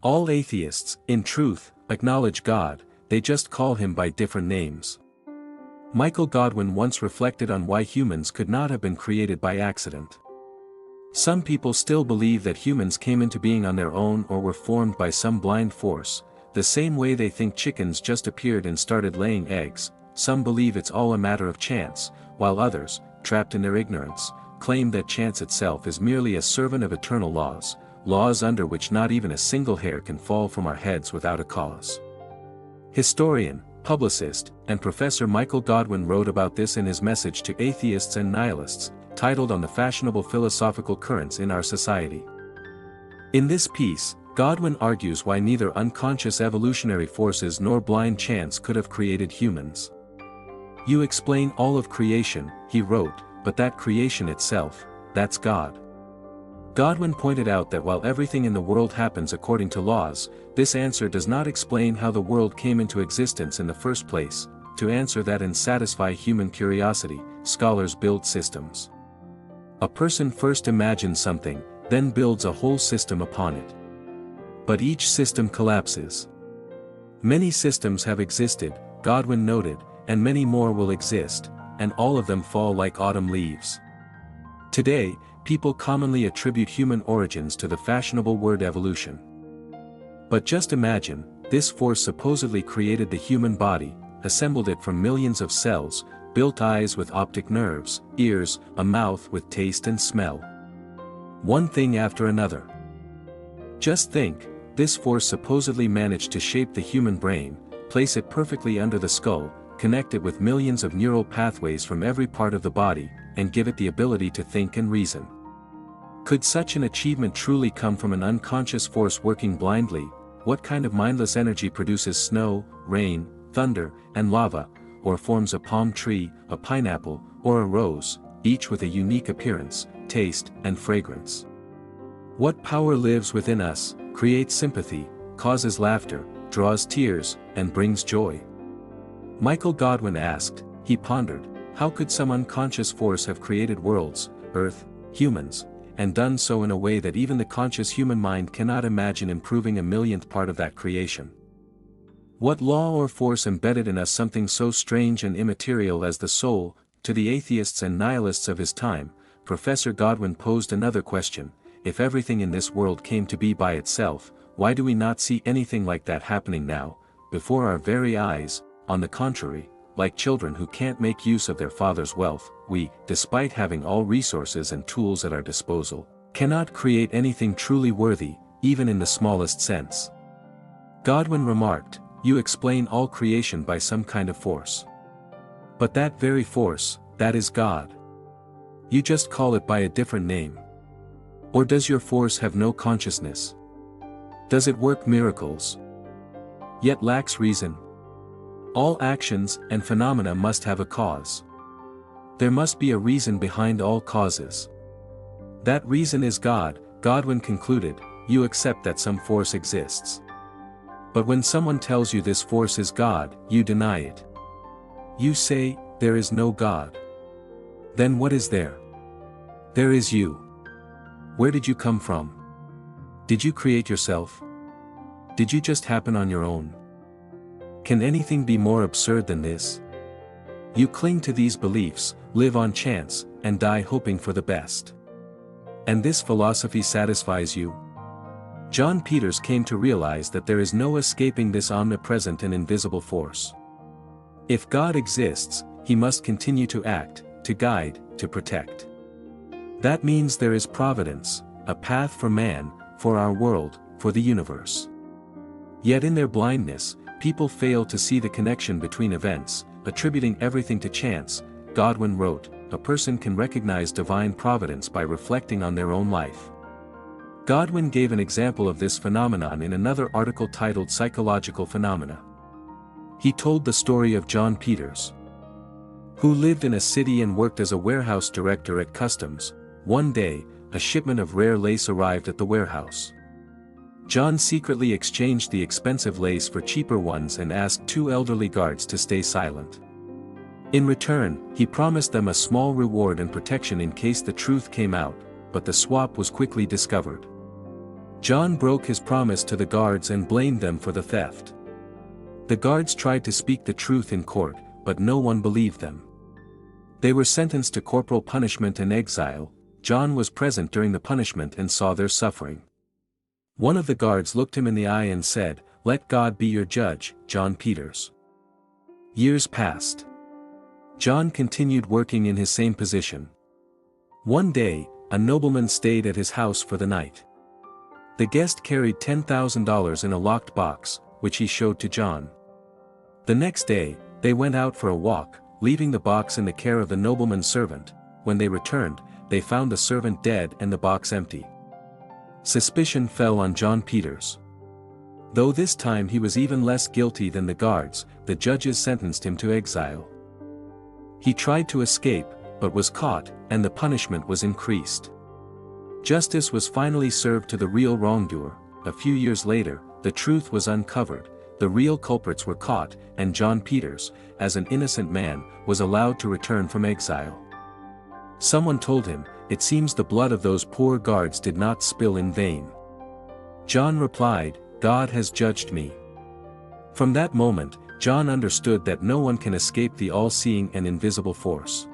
All atheists, in truth, acknowledge God, they just call him by different names. Michael Godwin once reflected on why humans could not have been created by accident. Some people still believe that humans came into being on their own or were formed by some blind force, the same way they think chickens just appeared and started laying eggs. Some believe it's all a matter of chance, while others, trapped in their ignorance, claim that chance itself is merely a servant of eternal laws, laws under which not even a single hair can fall from our heads without a cause. Historian, publicist, and Professor Michael Godwin wrote about this in his message to atheists and nihilists, titled On the Fashionable Philosophical Currents in Our Society. In this piece, Godwin argues why neither unconscious evolutionary forces nor blind chance could have created humans. You explain all of creation, he wrote, but that creation itself, that's God. Godwin pointed out that while everything in the world happens according to laws, this answer does not explain how the world came into existence in the first place. To answer that and satisfy human curiosity, scholars build systems. A person first imagines something, then builds a whole system upon it. But each system collapses. Many systems have existed, Godwin noted, and many more will exist, and all of them fall like autumn leaves. Today, people commonly attribute human origins to the fashionable word evolution. But just imagine, this force supposedly created the human body, assembled it from millions of cells, built eyes with optic nerves, ears, a mouth with taste and smell. One thing after another. Just think, this force supposedly managed to shape the human brain, place it perfectly under the skull, connect it with millions of neural pathways from every part of the body, and give it the ability to think and reason. Could such an achievement truly come from an unconscious force working blindly? What kind of mindless energy produces snow, rain, thunder, and lava, or forms a palm tree, a pineapple, or a rose, each with a unique appearance, taste, and fragrance? What power lives within us, creates sympathy, causes laughter, draws tears, and brings joy? Michael Godwin asked, he pondered, how could some unconscious force have created worlds, earth, humans, and done so in a way that even the conscious human mind cannot imagine improving a millionth part of that creation? What law or force embedded in us something so strange and immaterial as the soul? To the atheists and nihilists of his time, Professor Godwin posed another question: if everything in this world came to be by itself, why do we not see anything like that happening now, before our very eyes? On the contrary, like children who can't make use of their father's wealth, we, despite having all resources and tools at our disposal, cannot create anything truly worthy, even in the smallest sense. Godwin remarked, you explain all creation by some kind of force. But that very force, that is God. You just call it by a different name. Or does your force have no consciousness? Does it work miracles, yet lacks reason? All actions and phenomena must have a cause. There must be a reason behind all causes. That reason is God, Godwin concluded. You accept that some force exists. But when someone tells you this force is God, you deny it. You say, there is no God. Then what is there? There is you. Where did you come from? Did you create yourself? Did you just happen on your own? Can anything be more absurd than this? You cling to these beliefs, live on chance, and die hoping for the best. And this philosophy satisfies you? John Peters came to realize that there is no escaping this omnipresent and invisible force. If God exists, he must continue to act, to guide, to protect. That means there is providence, a path for man, for our world, for the universe. Yet in their blindness, people fail to see the connection between events, attributing everything to chance. Godwin wrote, a person can recognize divine providence by reflecting on their own life. Godwin gave an example of this phenomenon in another article titled Psychological Phenomena. He told the story of John Peters, who lived in a city and worked as a warehouse director at customs. One day, a shipment of rare lace arrived at the warehouse. John secretly exchanged the expensive lace for cheaper ones and asked two elderly guards to stay silent. In return, he promised them a small reward and protection in case the truth came out, but the swap was quickly discovered. John broke his promise to the guards and blamed them for the theft. The guards tried to speak the truth in court, but no one believed them. They were sentenced to corporal punishment and exile. John was present during the punishment and saw their suffering. One of the guards looked him in the eye and said, "Let God be your judge, John Peters." Years passed. John continued working in his same position. One day, a nobleman stayed at his house for the night. The guest carried $10,000 in a locked box, which he showed to John. The next day, they went out for a walk, leaving the box in the care of the nobleman's servant. When they returned, they found the servant dead and the box empty. Suspicion fell on John Peters. Though this time he was even less guilty than the guards, the judges sentenced him to exile. He tried to escape, but was caught, and the punishment was increased. Justice was finally served to the real wrongdoer. A few years later, the truth was uncovered, the real culprits were caught, and John Peters, as an innocent man, was allowed to return from exile. Someone told him, "It seems the blood of those poor guards did not spill in vain." John replied, "God has judged me." From that moment, John understood that no one can escape the all-seeing and invisible force.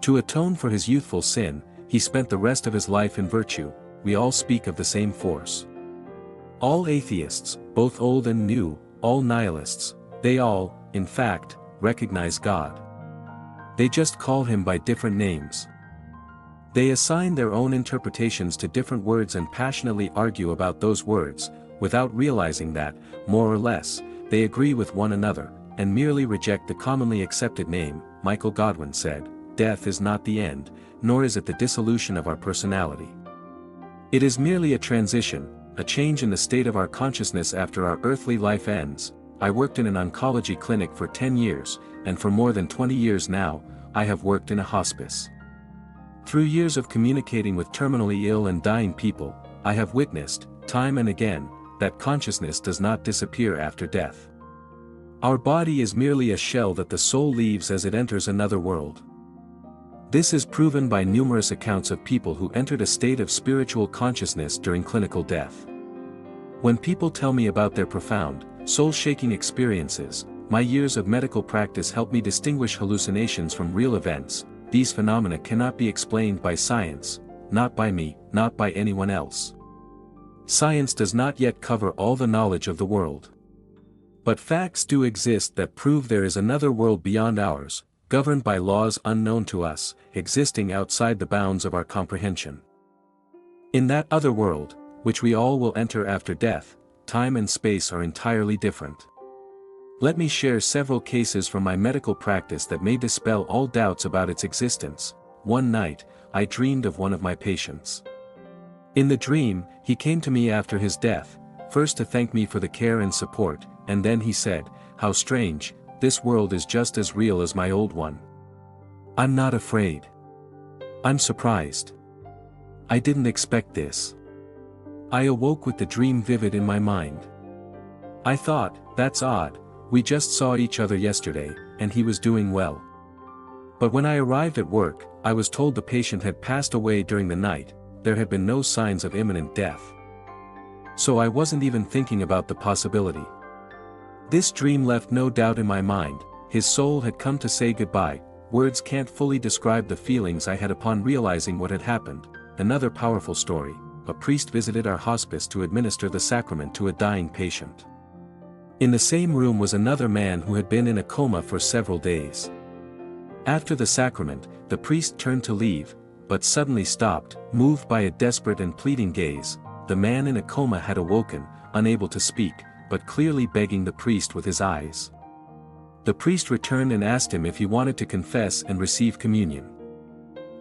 To atone for his youthful sin, he spent the rest of his life in virtue. We all speak of the same force. All atheists, both old and new, all nihilists, they all, in fact, recognize God. They just call him by different names. They assign their own interpretations to different words and passionately argue about those words, without realizing that, more or less, they agree with one another, and merely reject the commonly accepted name. Michael Godwin said, "Death is not the end, nor is it the dissolution of our personality. It is merely a transition, a change in the state of our consciousness after our earthly life ends." I worked in an oncology clinic for 10 years, and for more than 20 years now, I have worked in a hospice. Through years of communicating with terminally ill and dying people, I have witnessed, time and again, that consciousness does not disappear after death. Our body is merely a shell that the soul leaves as it enters another world. This is proven by numerous accounts of people who entered a state of spiritual consciousness during clinical death. When people tell me about their profound, soul-shaking experiences, my years of medical practice help me distinguish hallucinations from real events. These phenomena cannot be explained by science, not by me, not by anyone else. Science does not yet cover all the knowledge of the world. But facts do exist that prove there is another world beyond ours, governed by laws unknown to us, existing outside the bounds of our comprehension. In that other world, which we all will enter after death, time and space are entirely different. Let me share several cases from my medical practice that may dispel all doubts about its existence. One night, I dreamed of one of my patients. In the dream, he came to me after his death, first to thank me for the care and support, and then he said, "How strange, this world is just as real as my old one. I'm not afraid. I'm surprised. I didn't expect this." I awoke with the dream vivid in my mind. I thought, "That's odd, we just saw each other yesterday, and he was doing well." But when I arrived at work, I was told the patient had passed away during the night. There had been no signs of imminent death. So I wasn't even thinking about the possibility. This dream left no doubt in my mind. His soul had come to say goodbye. Words can't fully describe the feelings I had upon realizing what had happened. Another powerful story: a priest visited our hospice to administer the sacrament to a dying patient. In the same room was another man who had been in a coma for several days. After the sacrament, the priest turned to leave, but suddenly stopped, moved by a desperate and pleading gaze. The man in a coma had awoken, unable to speak, but clearly begging the priest with his eyes. The priest returned and asked him if he wanted to confess and receive communion.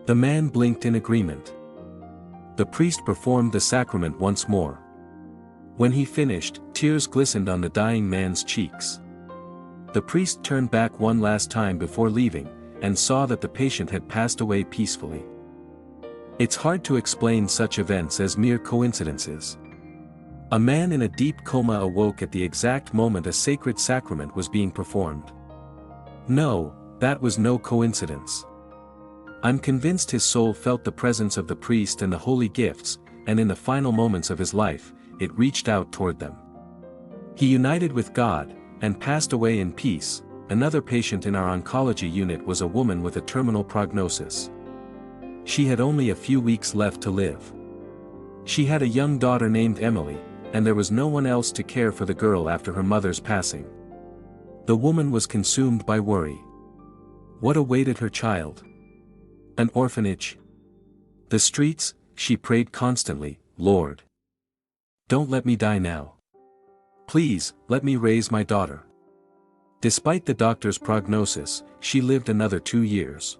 The man blinked in agreement. The priest performed the sacrament once more. When he finished, tears glistened on the dying man's cheeks. The priest turned back one last time before leaving, and saw that the patient had passed away peacefully. It's hard to explain such events as mere coincidences. A man in a deep coma awoke at the exact moment a sacred sacrament was being performed. No, that was no coincidence. I'm convinced his soul felt the presence of the priest and the holy gifts, and in the final moments of his life, it reached out toward them. He united with God, and passed away in peace. Another patient in our oncology unit was a woman with a terminal prognosis. She had only a few weeks left to live. She had a young daughter named Emily, and there was no one else to care for the girl after her mother's passing. The woman was consumed by worry. What awaited her child? An orphanage? The streets? She prayed constantly, "Lord, don't let me die now. Please, let me raise my daughter." Despite the doctor's prognosis, she lived another 2 years.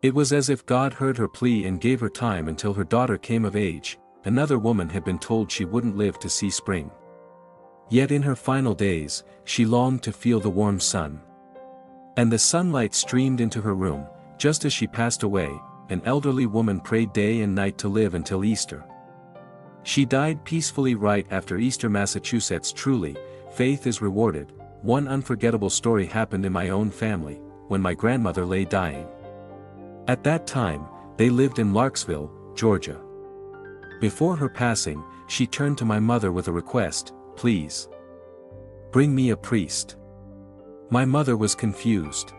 It was as if God heard her plea and gave her time until her daughter came of age. Another woman had been told she wouldn't live to see spring. Yet in her final days, she longed to feel the warm sun. And the sunlight streamed into her room. Just as she passed away, an elderly woman prayed day and night to live until Easter. She died peacefully right after Easter, Massachusetts. Truly, faith is rewarded. One unforgettable story happened in my own family, when my grandmother lay dying. At that time, they lived in Larksville, Georgia. Before her passing, she turned to my mother with a request, "Please, bring me a priest." My mother was confused.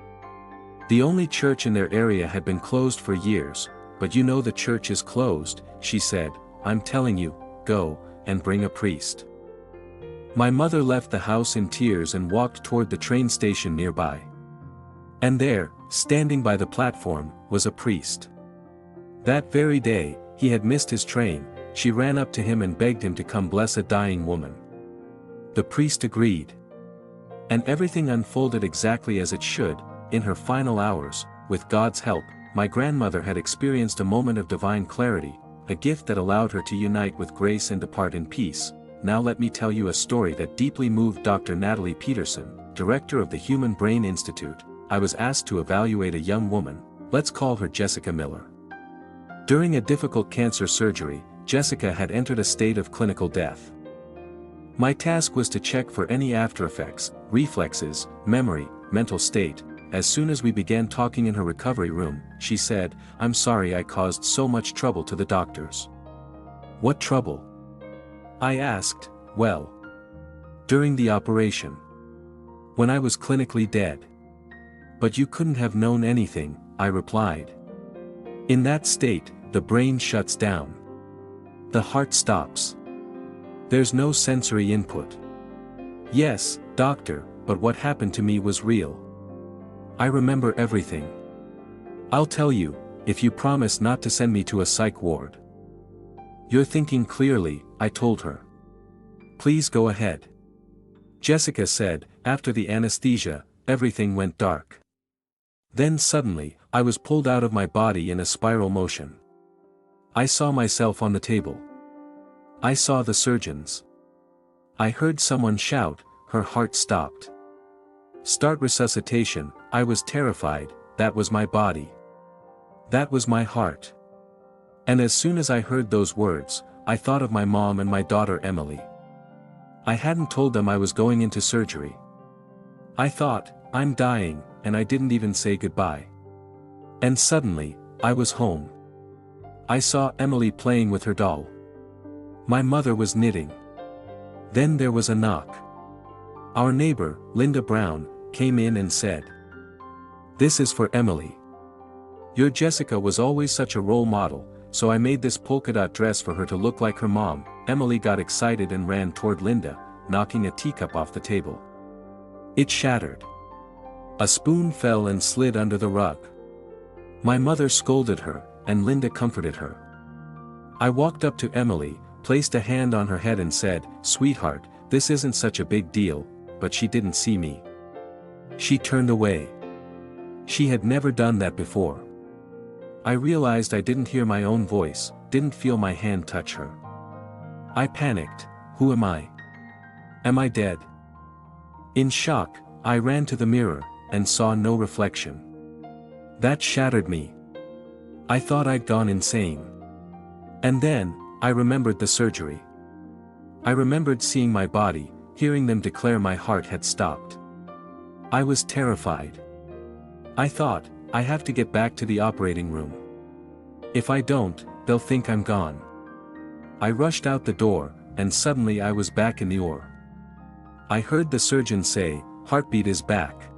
The only church in their area had been closed for years. "But you know the church is closed," she said. "I'm telling you, go, and bring a priest." My mother left the house in tears and walked toward the train station nearby. And there, standing by the platform, was a priest. That very day, he had missed his train. She ran up to him and begged him to come bless a dying woman. The priest agreed. And everything unfolded exactly as it should. In her final hours, with God's help, my grandmother had experienced a moment of divine clarity, a gift that allowed her to unite with grace and depart in peace. Now let me tell you a story that deeply moved Dr. Natalie Peterson, director of the Human Brain Institute. I was asked to evaluate a young woman, let's call her Jessica Miller. During a difficult cancer surgery, Jessica had entered a state of clinical death. My task was to check for any aftereffects, reflexes, memory, mental state. As soon as we began talking in her recovery room, she said, "I'm sorry I caused so much trouble to the doctors." "What trouble?" I asked. "Well, during the operation, when I was clinically dead." "But you couldn't have known anything," I replied. "In that state, the brain shuts down. The heart stops. There's no sensory input." "Yes, doctor, but what happened to me was real. I remember everything. I'll tell you, if you promise not to send me to a psych ward." "You're thinking clearly," I told her. "Please go ahead." Jessica said, "After the anesthesia, everything went dark. Then suddenly, I was pulled out of my body in a spiral motion. I saw myself on the table. I saw the surgeons. I heard someone shout, 'Her heart stopped. Start resuscitation.' I was terrified. That was my body. That was my heart. And as soon as I heard those words, I thought of my mom and my daughter Emily. I hadn't told them I was going into surgery. I thought, I'm dying, and I didn't even say goodbye. And suddenly, I was home. I saw Emily playing with her doll. My mother was knitting. Then there was a knock. Our neighbor, Linda Brown, came in and said, 'This is for Emily. Your Jessica was always such a role model, so I made this polka dot dress for her to look like her mom.' Emily got excited and ran toward Linda, knocking a teacup off the table. It shattered. A spoon fell and slid under the rug. My mother scolded her, and Linda comforted her. I walked up to Emily, placed a hand on her head and said, 'Sweetheart, this isn't such a big deal,' but she didn't see me. She turned away. She had never done that before. I realized I didn't hear my own voice, didn't feel my hand touch her. I panicked. Who am I? Am I dead? In shock, I ran to the mirror, and saw no reflection. That shattered me. I thought I'd gone insane. And then, I remembered the surgery. I remembered seeing my body, hearing them declare my heart had stopped. I was terrified. I thought, I have to get back to the operating room. If I don't, they'll think I'm gone. I rushed out the door, and suddenly I was back in the OR. I heard the surgeon say, "Heartbeat is back.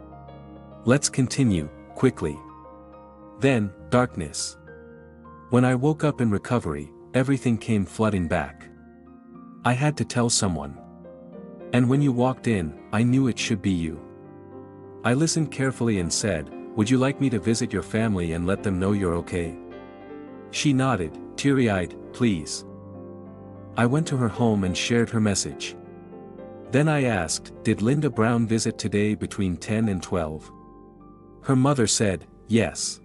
Let's continue, quickly." Then, darkness. When I woke up in recovery, everything came flooding back. I had to tell someone. And when you walked in, I knew it should be you. I listened carefully and said, "Would you like me to visit your family and let them know you're okay?" She nodded, teary-eyed, "Please." I went to her home and shared her message. Then I asked, "Did Linda Brown visit today between 10 and 12? Her mother said, "Yes."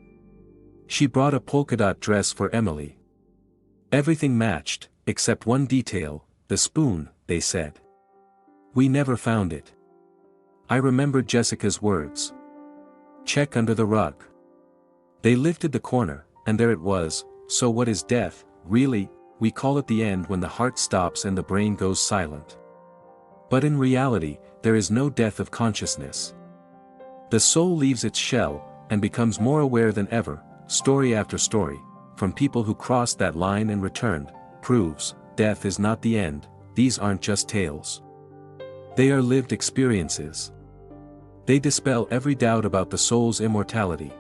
She brought a polka dot dress for Emily. Everything matched, except one detail, the spoon, they said. We never found it. I remembered Jessica's words. Check under the rug. They lifted the corner, and there it was. So what is death, really? We call it the end when the heart stops and the brain goes silent. But in reality, there is no death of consciousness. The soul leaves its shell, and becomes more aware than ever. Story after story, from people who crossed that line and returned, proves, death is not the end. These aren't just tales. They are lived experiences. They dispel every doubt about the soul's immortality.